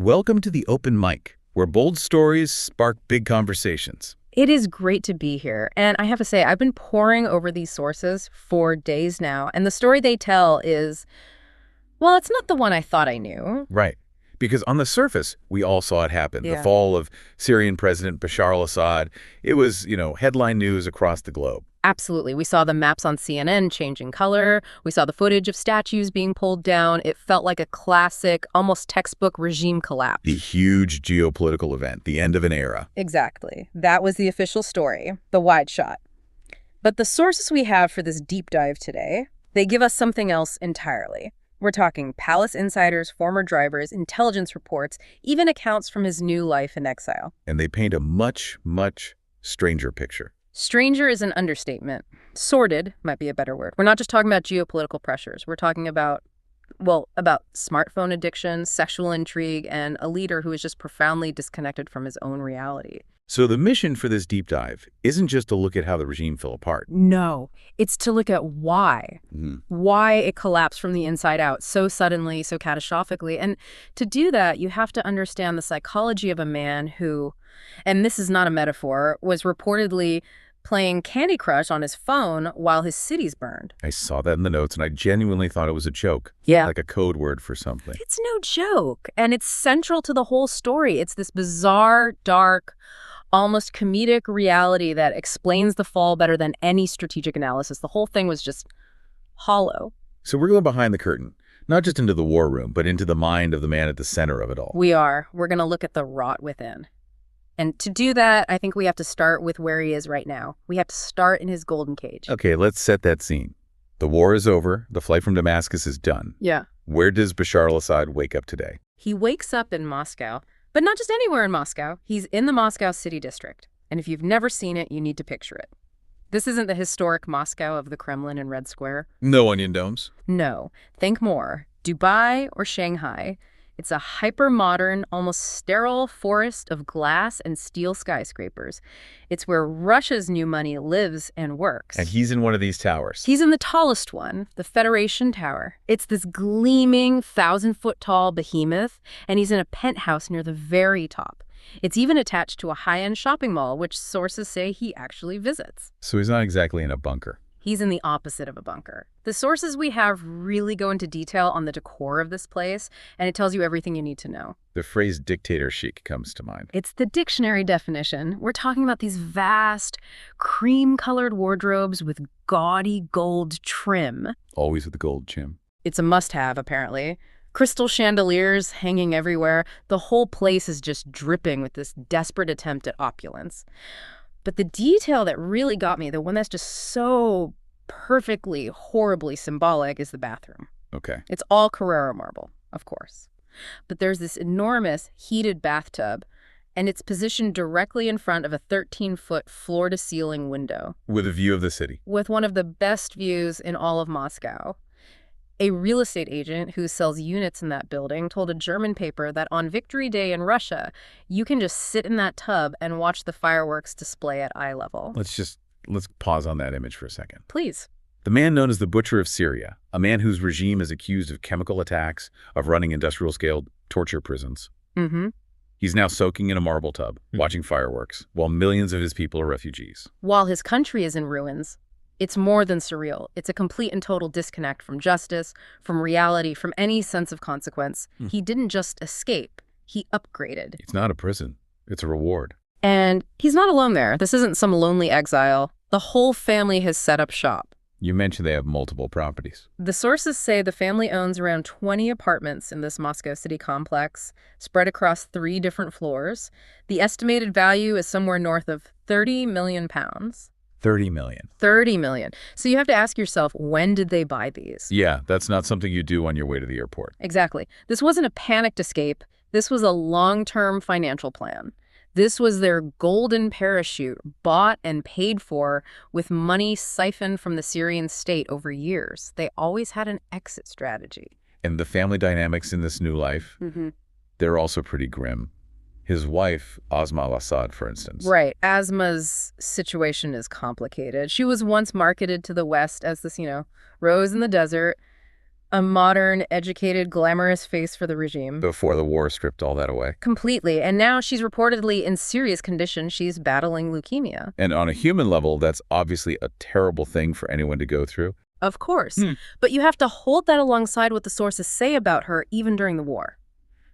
Welcome to the Open Mic, where bold stories spark big conversations. It is great to be here, and I have to say, I've been poring over these sources for days now, and the story they tell is, well, it's not the one I thought I knew. Right. Because on the surface, we all saw it happen. Yeah. The fall of Syrian President Bashar al-Assad. It was, headline news across the globe. Absolutely. We saw the maps on CNN changing color. We saw the footage of statues being pulled down. It felt like a classic, almost textbook regime collapse. The huge geopolitical event, the end of an era. Exactly. That was the official story, the wide shot. But the sources we have for this deep dive today, they give us something else entirely. We're talking palace insiders, former drivers, intelligence reports, even accounts from his new life in exile. And they paint a much, much stranger picture. Stranger is an understatement. Sordid might be a better word. We're not just talking about geopolitical pressures. We're talking about smartphone addiction, sexual intrigue, and a leader who is just profoundly disconnected from his own reality. So the mission for this deep dive isn't just to look at how the regime fell apart. No, it's to look at why. Why it collapsed from the inside out so suddenly, so catastrophically. And to do that, you have to understand the psychology of a man who, and this is not a metaphor, was reportedly playing Candy Crush on his phone while his city's burned. I saw that in the notes, and I genuinely thought it was a joke. Yeah. Like a code word for something. It's no joke, and it's central to the whole story. It's this bizarre, dark, almost comedic reality that explains the fall better than any strategic analysis. The whole thing was just hollow. So we're going behind the curtain, not just into the war room, but into the mind of the man at the center of it all. We are. We're going to look at the rot within. And to do that, I think we have to start with where he is right now. We have to start in his golden cage. Okay, let's set that scene. The war is over. The flight from Damascus is done. Yeah. Where does Bashar al-Assad wake up today? He wakes up in Moscow, but not just anywhere in Moscow. He's in the Moscow City District. And if you've never seen it, you need to picture it. This isn't the historic Moscow of the Kremlin and Red Square. No onion domes. No. Think more. Dubai or Shanghai. It's a hyper-modern, almost sterile forest of glass and steel skyscrapers. It's where Russia's new money lives and works. And he's in one of these towers. He's in the tallest one, the Federation Tower. It's this gleaming, 1,000-foot-tall behemoth, and he's in a penthouse near the very top. It's even attached to a high-end shopping mall, which sources say he actually visits. So he's not exactly in a bunker. He's in the opposite of a bunker. The sources we have really go into detail on the decor of this place, and it tells you everything you need to know. The phrase dictator chic comes to mind. It's the dictionary definition. We're talking about these vast, cream-colored wardrobes with gaudy gold trim. Always with the gold trim. It's a must-have, apparently. Crystal chandeliers hanging everywhere. The whole place is just dripping with this desperate attempt at opulence. But the detail that really got me, the one that's just so perfectly, horribly symbolic, is the bathroom. Okay. It's all Carrara marble, of course. But there's this enormous heated bathtub, and it's positioned directly in front of a 13-foot floor-to-ceiling window. With a view of the city. With one of the best views in all of Moscow. A real estate agent who sells units in that building told a German paper that on Victory Day in Russia, you can just sit in that tub and watch the fireworks display at eye level. Let's pause on that image for a second. Please. The man known as the Butcher of Syria, a man whose regime is accused of chemical attacks, of running industrial-scale torture prisons. He's now soaking in a marble tub, watching fireworks, while millions of his people are refugees. While his country is in ruins, it's more than surreal. It's a complete and total disconnect from justice, from reality, from any sense of consequence. He didn't just escape. He upgraded. It's not a prison. It's a reward. And he's not alone there. This isn't some lonely exile. The whole family has set up shop. You mentioned they have multiple properties. The sources say the family owns around 20 apartments in this Moscow City complex, spread across 3 different floors. The estimated value is somewhere north of 30 million pounds. 30 million. 30 million. So you have to ask yourself, when did they buy these? Yeah, that's not something you do on your way to the airport. Exactly. This wasn't a panicked escape. This was a long-term financial plan. This was their golden parachute, bought and paid for with money siphoned from the Syrian state over years. They always had an exit strategy. And the family dynamics in this new life, they're also pretty grim. His wife, Asma al-Assad, for instance. Right. Asma's situation is complicated. She was once marketed to the West as this, rose in the desert. A modern, educated, glamorous face for the regime. Before the war stripped all that away. Completely. And now she's reportedly in serious condition. She's battling leukemia. And on a human level, that's obviously a terrible thing for anyone to go through. Of course. But you have to hold that alongside what the sources say about her even during the war.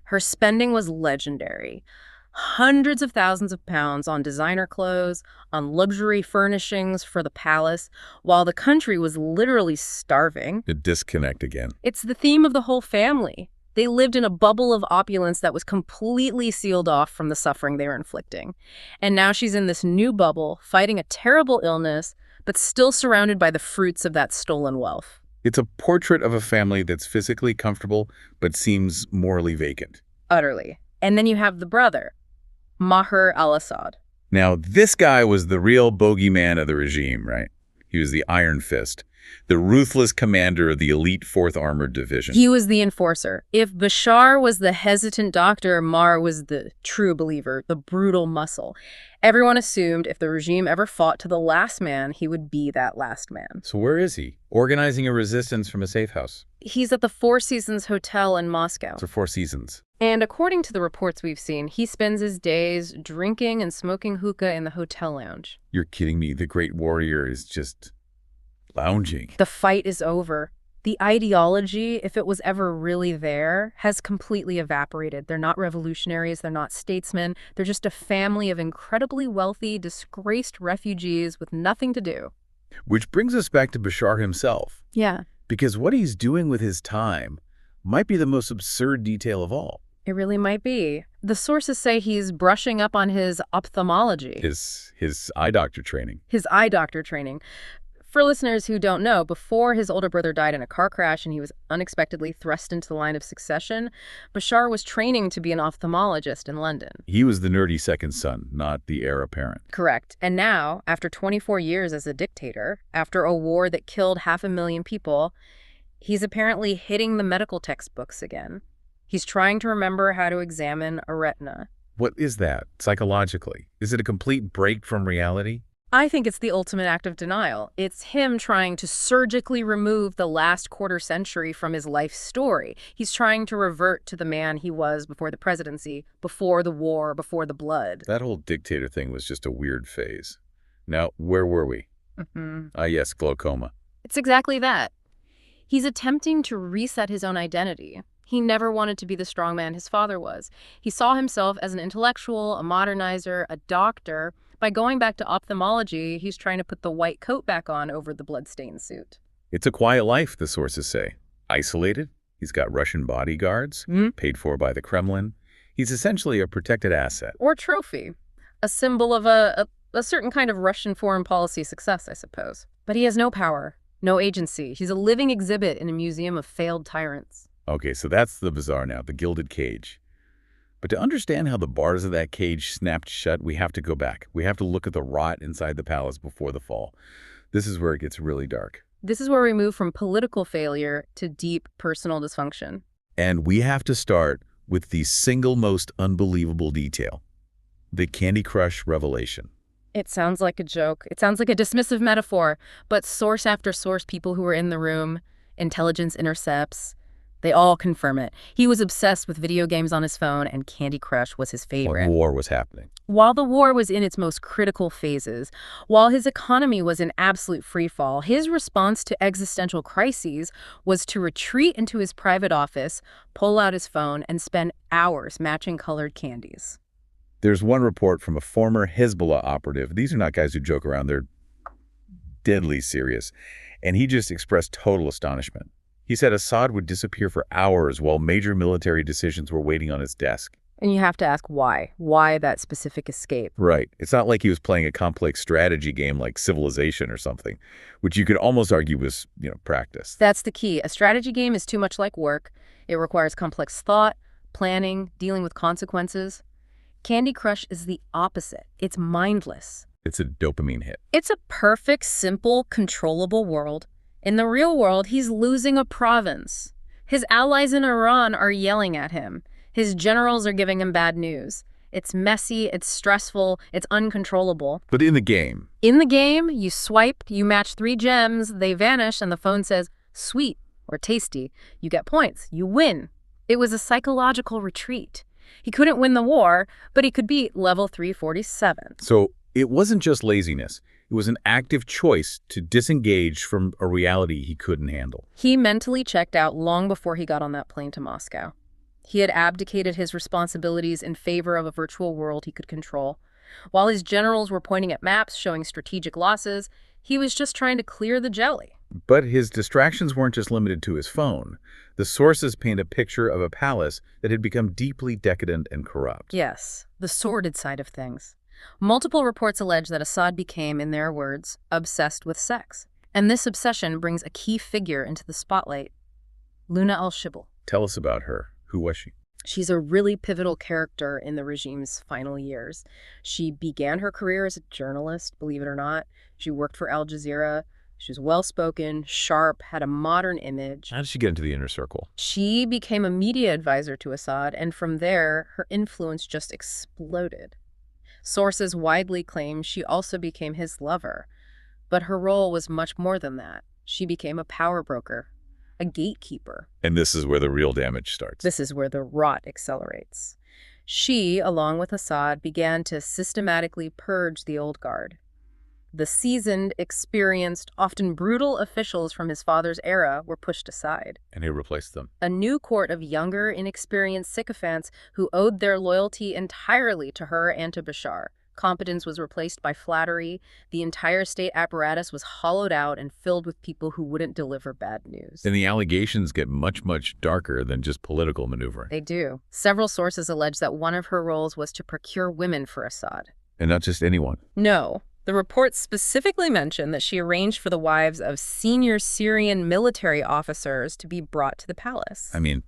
Her spending was legendary. Hundreds of thousands of pounds on designer clothes, on luxury furnishings for the palace, while the country was literally starving. The disconnect again. It's the theme of the whole family. They lived in a bubble of opulence that was completely sealed off from the suffering they were inflicting. And now she's in this new bubble, fighting a terrible illness, but still surrounded by the fruits of that stolen wealth. It's a portrait of a family that's physically comfortable, but seems morally vacant. Utterly. And then you have the brother, Maher al-Assad. Now, this guy was the real bogeyman of the regime, right? He was the Iron Fist, the ruthless commander of the elite 4th Armored Division. He was the enforcer. If Bashar was the hesitant doctor, Maher was the true believer, the brutal muscle. Everyone assumed if the regime ever fought to the last man, he would be that last man. So where is he? Organizing a resistance from a safe house. He's at the Four Seasons Hotel in Moscow. So Four Seasons. And according to the reports we've seen, he spends his days drinking and smoking hookah in the hotel lounge. You're kidding me. The great warrior is just lounging. The fight is over. The ideology, if it was ever really there, has completely evaporated. They're not revolutionaries. They're not statesmen. They're just a family of incredibly wealthy, disgraced refugees with nothing to do. Which brings us back to Bashar himself. Yeah. Because what he's doing with his time might be the most absurd detail of all. It really might be. The sources say he's brushing up on his ophthalmology. His eye doctor training. His eye doctor training. For listeners who don't know, before his older brother died in a car crash and he was unexpectedly thrust into the line of succession, Bashar was training to be an ophthalmologist in London. He was the nerdy second son, not the heir apparent. Correct. And now, after 24 years as a dictator, after a war that killed 500,000 people, he's apparently hitting the medical textbooks again. He's trying to remember how to examine a retina. What is that, psychologically? Is it a complete break from reality? I think it's the ultimate act of denial. It's him trying to surgically remove the last quarter century from his life story. He's trying to revert to the man he was before the presidency, before the war, before the blood. That whole dictator thing was just a weird phase. Now, where were we? Yes, glaucoma. It's exactly that. He's attempting to reset his own identity. He never wanted to be the strongman his father was. He saw himself as an intellectual, a modernizer, a doctor. By going back to ophthalmology, he's trying to put the white coat back on over the bloodstained suit. It's a quiet life, the sources say. Isolated. He's got Russian bodyguards, paid for by the Kremlin. He's essentially a protected asset. Or trophy. A symbol of a certain kind of Russian foreign policy success, I suppose. But he has no power, no agency. He's a living exhibit in a museum of failed tyrants. Okay, so that's the bazaar now, the gilded cage. But to understand how the bars of that cage snapped shut, we have to go back. We have to look at the rot inside the palace before the fall. This is where it gets really dark. This is where we move from political failure to deep personal dysfunction. And we have to start with the single most unbelievable detail, the Candy Crush revelation. It sounds like a joke. It sounds like a dismissive metaphor, but source after source, people who were in the room, intelligence intercepts, they all confirm it. He was obsessed with video games on his phone, and Candy Crush was his favorite. While war was happening. While the war was in its most critical phases, while his economy was in absolute freefall, his response to existential crises was to retreat into his private office, pull out his phone, and spend hours matching colored candies. There's one report from a former Hezbollah operative. These are not guys who joke around. They're deadly serious. And he just expressed total astonishment. He said Assad would disappear for hours while major military decisions were waiting on his desk. And you have to ask why. Why that specific escape? Right. It's not like he was playing a complex strategy game like Civilization or something, which you could almost argue was, practice. That's the key. A strategy game is too much like work. It requires complex thought, planning, dealing with consequences. Candy Crush is the opposite. It's mindless. It's a dopamine hit. It's a perfect, simple, controllable world. In the real world, he's losing a province. His allies in Iran are yelling at him. His generals are giving him bad news. It's messy, it's stressful, it's uncontrollable. But in the game? In the game, you swipe, you match 3 gems, they vanish, and the phone says, "Sweet, or tasty, you get points, you win. It was a psychological retreat. He couldn't win the war, but he could beat level 347. So it wasn't just laziness. It was an active choice to disengage from a reality he couldn't handle. He mentally checked out long before he got on that plane to Moscow. He had abdicated his responsibilities in favor of a virtual world he could control. While his generals were pointing at maps showing strategic losses, he was just trying to clear the jelly. But his distractions weren't just limited to his phone. The sources paint a picture of a palace that had become deeply decadent and corrupt. Yes, the sordid side of things. Multiple reports allege that Assad became, in their words, obsessed with sex. And this obsession brings a key figure into the spotlight, Luna al-Shibal. Tell us about her. Who was she? She's a really pivotal character in the regime's final years. She began her career as a journalist, believe it or not. She worked for Al Jazeera. She was well-spoken, sharp, had a modern image. How did she get into the inner circle? She became a media advisor to Assad, and from there, her influence just exploded. Sources widely claim she also became his lover. But her role was much more than that. She became a power broker, a gatekeeper. And this is where the real damage starts. This is where the rot accelerates. She, along with Assad, began to systematically purge the old guard. The seasoned, experienced, often brutal officials from his father's era were pushed aside. And he replaced them. A new court of younger, inexperienced sycophants who owed their loyalty entirely to her and to Bashar. Competence was replaced by flattery. The entire state apparatus was hollowed out and filled with people who wouldn't deliver bad news. Then the allegations get much, much darker than just political maneuvering. They do. Several sources allege that one of her roles was to procure women for Assad. And not just anyone. No. The reports specifically mention that she arranged for the wives of senior Syrian military officers to be brought to the palace. I mean,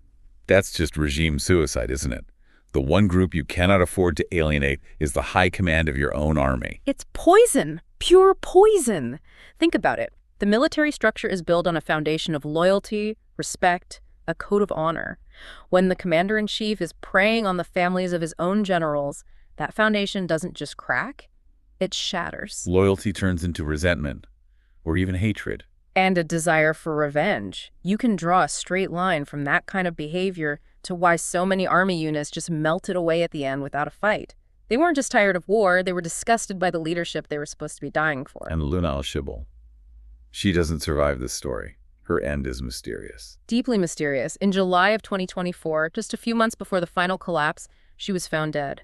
that's just regime suicide, isn't it? The one group you cannot afford to alienate is the high command of your own army. It's poison. Pure poison. Think about it. The military structure is built on a foundation of loyalty, respect, a code of honor. When the commander-in-chief is preying on the families of his own generals, that foundation doesn't just crack, it shatters. Loyalty turns into resentment, or even hatred. And a desire for revenge. You can draw a straight line from that kind of behavior to why so many army units just melted away at the end without a fight. They weren't just tired of war, they were disgusted by the leadership they were supposed to be dying for. And Luna al-Shibal. She doesn't survive this story. Her end is mysterious. Deeply mysterious. In July of 2024, just a few months before the final collapse, she was found dead.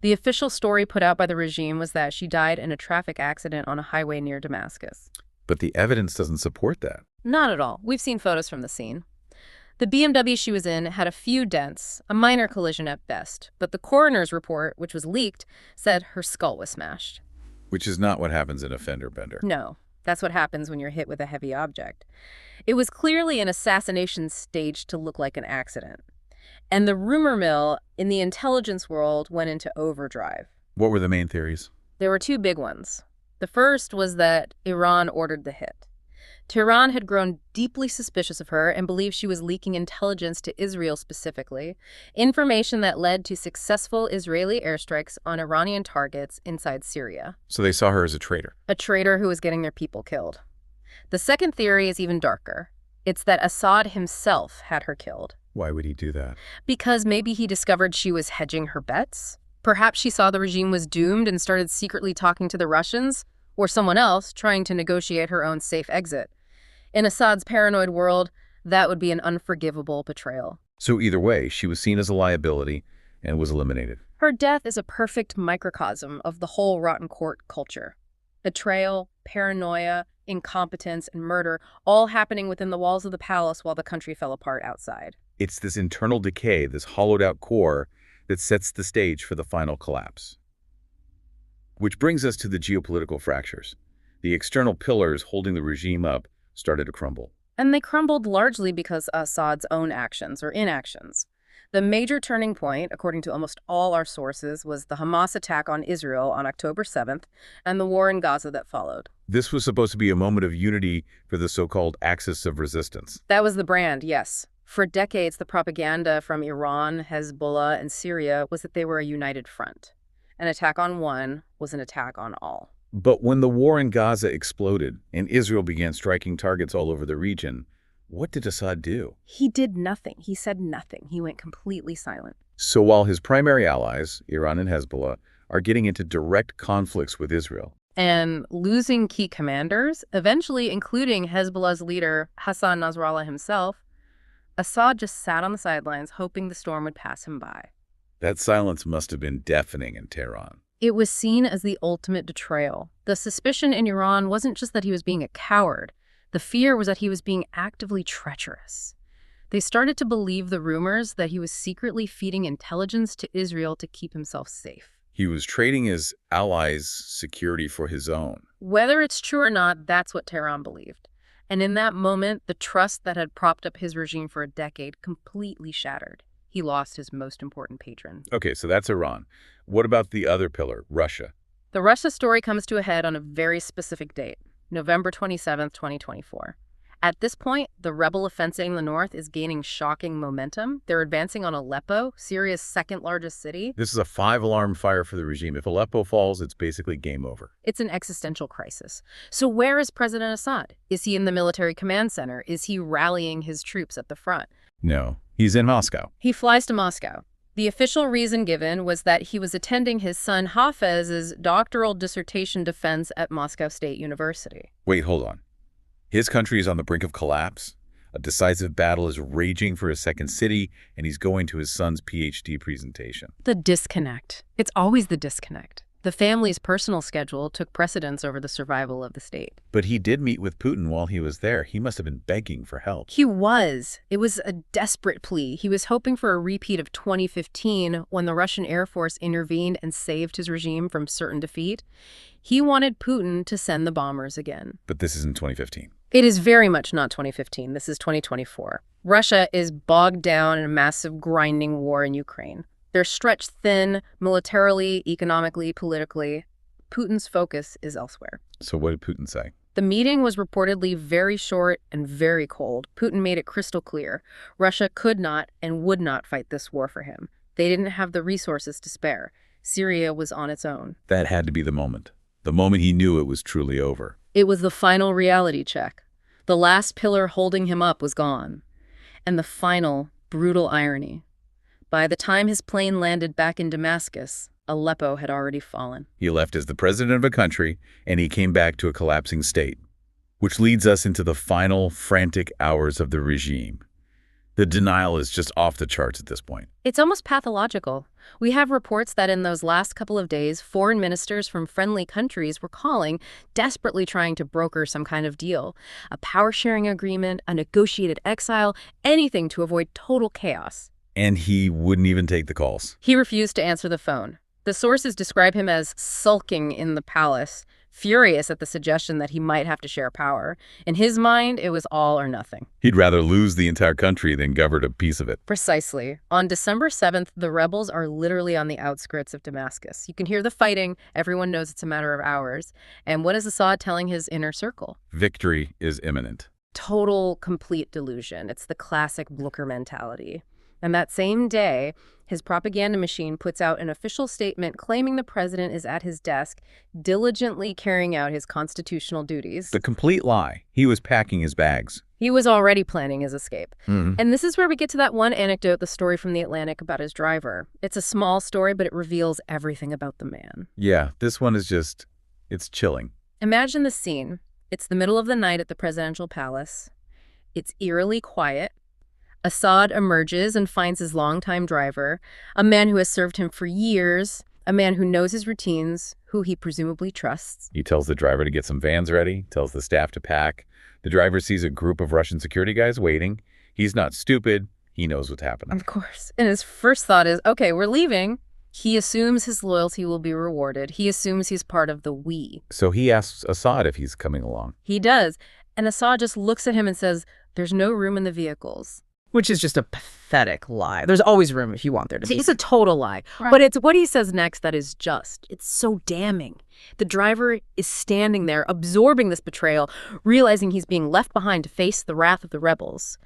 The official story put out by the regime was that she died in a traffic accident on a highway near Damascus. But the evidence doesn't support that. Not at all. We've seen photos from the scene. The BMW she was in had a few dents, a minor collision at best, but the coroner's report, which was leaked, said her skull was smashed. Which is not what happens in a fender bender. No, that's what happens when you're hit with a heavy object. It was clearly an assassination staged to look like an accident. And the rumor mill in the intelligence world went into overdrive. What were the main theories? There were two big ones. The first was that Iran ordered the hit. Tehran had grown deeply suspicious of her and believed she was leaking intelligence to Israel specifically, information that led to successful Israeli airstrikes on Iranian targets inside Syria. So they saw her as a traitor. A traitor who was getting their people killed. The second theory is even darker. It's that Assad himself had her killed. Why would he do that? Because maybe he discovered she was hedging her bets. Perhaps she saw the regime was doomed and started secretly talking to the Russians, or someone else trying to negotiate her own safe exit. In Assad's paranoid world, that would be an unforgivable betrayal. So either way, she was seen as a liability and was eliminated. Her death is a perfect microcosm of the whole rotten court culture. Betrayal, paranoia, incompetence, and murder, all happening within the walls of the palace while the country fell apart outside. It's this internal decay, this hollowed-out core, that sets the stage for the final collapse. Which brings us to the geopolitical fractures. The external pillars holding the regime up started to crumble. And they crumbled largely because Assad's own actions or inactions. The major turning point, according to almost all our sources, was the Hamas attack on Israel on October 7th and the war in Gaza that followed. This was supposed to be a moment of unity for the so-called axis of resistance. That was the brand, yes. For decades, the propaganda from Iran, Hezbollah, and Syria was that they were a united front. An attack on one was an attack on all. But when the war in Gaza exploded and Israel began striking targets all over the region, What did Assad do? He did nothing. He said nothing. He went completely silent. So while his primary allies, Iran and Hezbollah, are getting into direct conflicts with Israel, And losing key commanders, eventually including Hezbollah's leader, Hassan Nasrallah himself, Assad just sat on the sidelines hoping the storm would pass him by. that silence must have been deafening in Tehran. It was seen as the ultimate betrayal. The suspicion in Iran wasn't just that he was being a coward. The fear was that he was being actively treacherous. They started to believe the rumors that he was secretly feeding intelligence to Israel to keep himself safe. He was trading his allies' security for his own. Whether it's true or not, that's what Tehran believed. And in that moment, the trust that had propped up his regime for a decade completely shattered. He lost his most important patron. Okay, so that's Iran. What about the other pillar, Russia? The Russia story comes to a head on a very specific date, November 27th, 2024. At this point, the rebel offensive in the north is gaining shocking momentum. They're advancing on Aleppo, Syria's second largest city. This is a 5-alarm fire for the regime. If Aleppo falls, it's basically game over. It's an existential crisis. So where is President Assad? Is he in the military command center? Is he rallying his troops at the front? No, he's in Moscow. He flies to Moscow. The official reason given was that he was attending his son Hafez's doctoral dissertation defense at Moscow State University. Wait, hold on. His country is on the brink of collapse. A decisive battle is raging for his second city, and he's going to his son's PhD presentation. The disconnect. It's always the disconnect. The family's personal schedule took precedence over the survival of the state. But he did meet with Putin while he was there. He must have been begging for help. He was. It was a desperate plea. He was hoping for a repeat of 2015 when the Russian Air Force intervened and saved his regime from certain defeat. He wanted Putin to send the bombers again. But this isn't 2015. It is very much not 2015. This is 2024. Russia is bogged down in a massive grinding war in Ukraine. They're stretched thin militarily, economically, politically. Putin's focus is elsewhere. So what did Putin say? The meeting was reportedly very short and very cold. Putin made it crystal clear. Russia could not and would not fight this war for him. They didn't have the resources to spare. Syria was on its own. That had to be the moment. The moment he knew it was truly over. It was the final reality check. The last pillar holding him up was gone. And the final brutal irony. By the time his plane landed back in Damascus, Aleppo had already fallen. He left as the president of a country, and he came back to a collapsing state. Which leads us into the final frantic hours of the regime. The denial is just off the charts at this point. It's almost pathological. We have reports that in those last couple of days, foreign ministers from friendly countries were calling, desperately trying to broker some kind of deal. A power-sharing agreement, a negotiated exile, anything to avoid total chaos. And he wouldn't even take the calls. He refused to answer the phone. The sources describe him as sulking in the palace, furious at the suggestion that he might have to share power. In his mind, it was all or nothing. He'd rather lose the entire country than govern a piece of it. Precisely. On December 7th, the rebels are literally on the outskirts of Damascus. You can hear the fighting. Everyone knows it's a matter of hours. And what is Assad telling his inner circle? Victory is imminent. Total, complete delusion. It's the classic Blücher mentality. And that same day, his propaganda machine puts out an official statement claiming the president is at his desk, diligently carrying out his constitutional duties. The complete lie. He was packing his bags. He was already planning his escape. And this is where we get to that one anecdote, the story from The Atlantic about his driver. It's a small story, but it reveals everything about the man. Yeah, this one is just, it's chilling. Imagine the scene. It's the middle of the night at the presidential palace. It's eerily quiet. Assad emerges and finds his longtime driver, a man who has served him for years, a man who knows his routines, who he presumably trusts. He tells the driver to get some vans ready, tells the staff to pack. The driver sees a group of Russian security guys waiting. He's not stupid. He knows what's happening. Of course. And his first thought is, okay, we're leaving. He assumes his loyalty will be rewarded. He assumes he's part of the we. So he asks Assad if he's coming along. He does. And Assad just looks at him and says, there's no room in the vehicles. Which is just a pathetic lie. There's always room if you want there to be. It's a total lie. Right. But it's what he says next that is just. It's so damning. The driver is standing there, absorbing this betrayal, realizing he's being left behind to face the wrath of the rebels.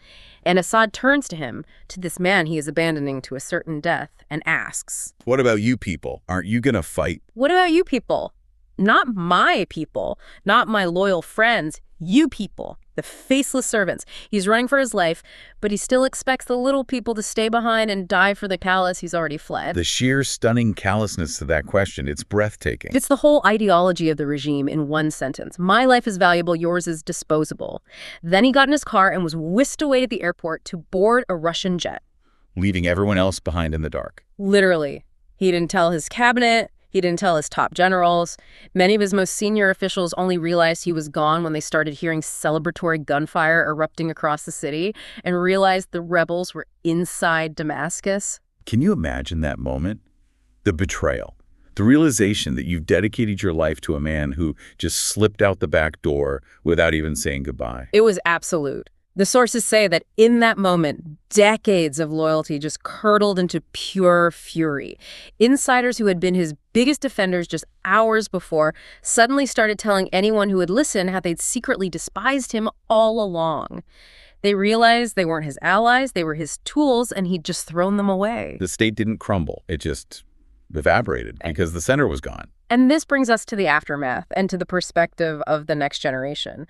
And Assad turns to him, to this man he is abandoning to a certain death, and asks, What about you people? Aren't you going to fight? What about you people? Not my people, not my loyal friends. You people, the faceless servants. He's running for his life, but he still expects the little people to stay behind and die for the palace he's already fled. The sheer stunning callousness to that question, it's breathtaking. It's the whole ideology of the regime in one sentence. My life is valuable, yours is disposable. Then he got in his car and was whisked away to the airport to board a Russian jet. Leaving everyone else behind in the dark. Literally. He didn't tell his cabinet. He didn't tell his top generals. Many of his most senior officials only realized he was gone when they started hearing celebratory gunfire erupting across the city and realized the rebels were inside Damascus. Can you imagine that moment? The betrayal. The realization that you've dedicated your life to a man who just slipped out the back door without even saying goodbye. It was absolute. The sources say that in that moment, decades of loyalty just curdled into pure fury. Insiders who had been his biggest defenders just hours before suddenly started telling anyone who would listen how they'd secretly despised him all along. They realized they weren't his allies, they were his tools, and he'd just thrown them away. The state didn't crumble. It just evaporated because the center was gone. And this brings us to the aftermath and to the perspective of the next generation.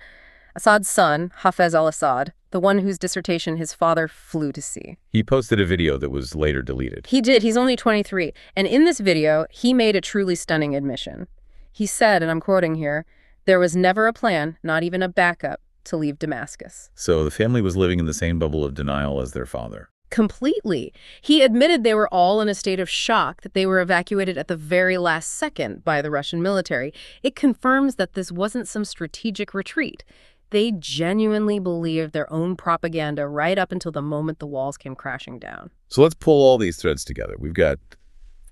Assad's son, Hafez al-Assad, the one whose dissertation his father flew to see. He posted a video that was later deleted. He did. He's only 23. And in this video, he made a truly stunning admission. He said, and I'm quoting here, "There was never a plan, not even a backup, to leave Damascus." So the family was living in the same bubble of denial as their father. Completely. He admitted they were all in a state of shock that they were evacuated at the very last second by the Russian military. It confirms that this wasn't some strategic retreat. They genuinely believed their own propaganda right up until the moment the walls came crashing down. So let's pull all these threads together. We've got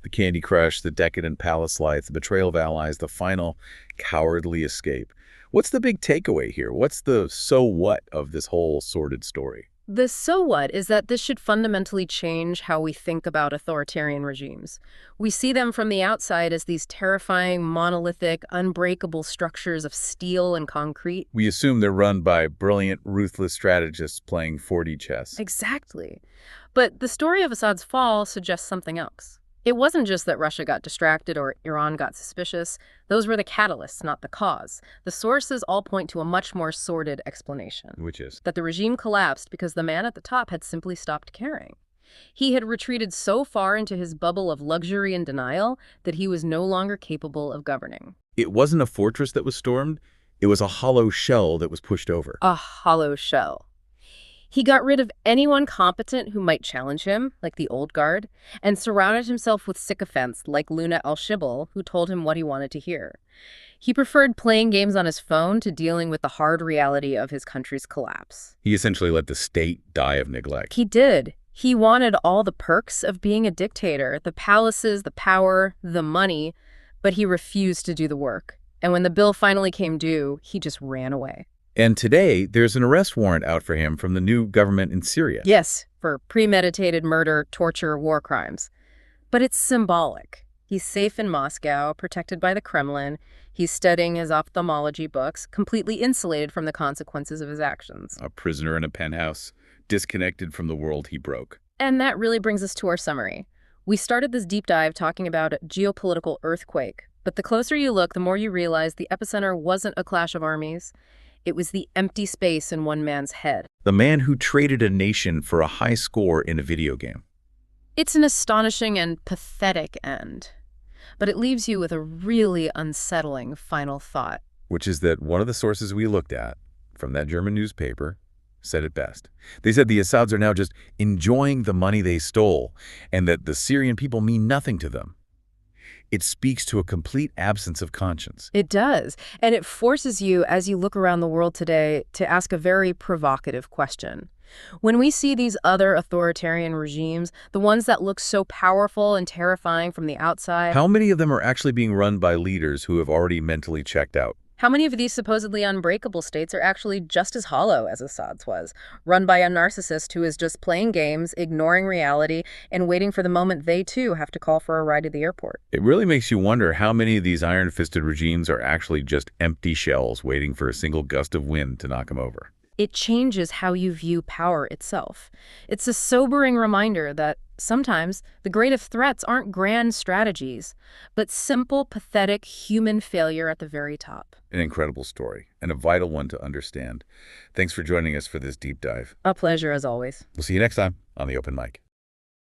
the Candy Crush, the decadent palace life, the betrayal of allies, the final cowardly escape. What's the big takeaway here? What's the so what of this whole sordid story? The so what is that this should fundamentally change how we think about authoritarian regimes. We see them from the outside as these terrifying, monolithic, unbreakable structures of steel and concrete. We assume they're run by brilliant, ruthless strategists playing 4D chess. Exactly. But the story of Assad's fall suggests something else. It wasn't just that Russia got distracted or Iran got suspicious. Those were the catalysts, not the cause. The sources all point to a much more sordid explanation. Which is? That the regime collapsed because the man at the top had simply stopped caring. He had retreated so far into his bubble of luxury and denial that he was no longer capable of governing. It wasn't a fortress that was stormed. It was a hollow shell that was pushed over. A hollow shell. He got rid of anyone competent who might challenge him, like the old guard, and surrounded himself with sycophants like Luna al-Shibal, who told him what he wanted to hear. He preferred playing games on his phone to dealing with the hard reality of his country's collapse. He essentially let the state die of neglect. He did. He wanted all the perks of being a dictator, the palaces, the power, the money, but he refused to do the work. And when the bill finally came due, he just ran away. And today, there's an arrest warrant out for him from the new government in Syria. Yes, for premeditated murder, torture, war crimes. But it's symbolic. He's safe in Moscow, protected by the Kremlin. He's studying his ophthalmology books, completely insulated from the consequences of his actions. A prisoner in a penthouse, disconnected from the world he broke. And that really brings us to our summary. We started this deep dive talking about a geopolitical earthquake. But the closer you look, the more you realize the epicenter wasn't a clash of armies. It was the empty space in one man's head. The man who traded a nation for a high score in a video game. It's an astonishing and pathetic end. But it leaves you with a really unsettling final thought. Which is that one of the sources we looked at, from that German newspaper, said it best. They said the Assads are now just enjoying the money they stole, and that the Syrian people mean nothing to them. It speaks to a complete absence of conscience. It does. And it forces you, as you look around the world today, to ask a very provocative question. When we see these other authoritarian regimes, the ones that look so powerful and terrifying from the outside, how many of them are actually being run by leaders who have already mentally checked out? How many of these supposedly unbreakable states are actually just as hollow as Assad's was, run by a narcissist who is just playing games, ignoring reality, and waiting for the moment they too have to call for a ride to the airport? It really makes you wonder how many of these iron-fisted regimes are actually just empty shells waiting for a single gust of wind to knock them over. It changes how you view power itself. It's a sobering reminder that sometimes the greatest threats aren't grand strategies, but simple, pathetic human failure at the very top. An incredible story, and a vital one to understand. Thanks for joining us for this deep dive. A pleasure as always. We'll see you next time on The Open Mic.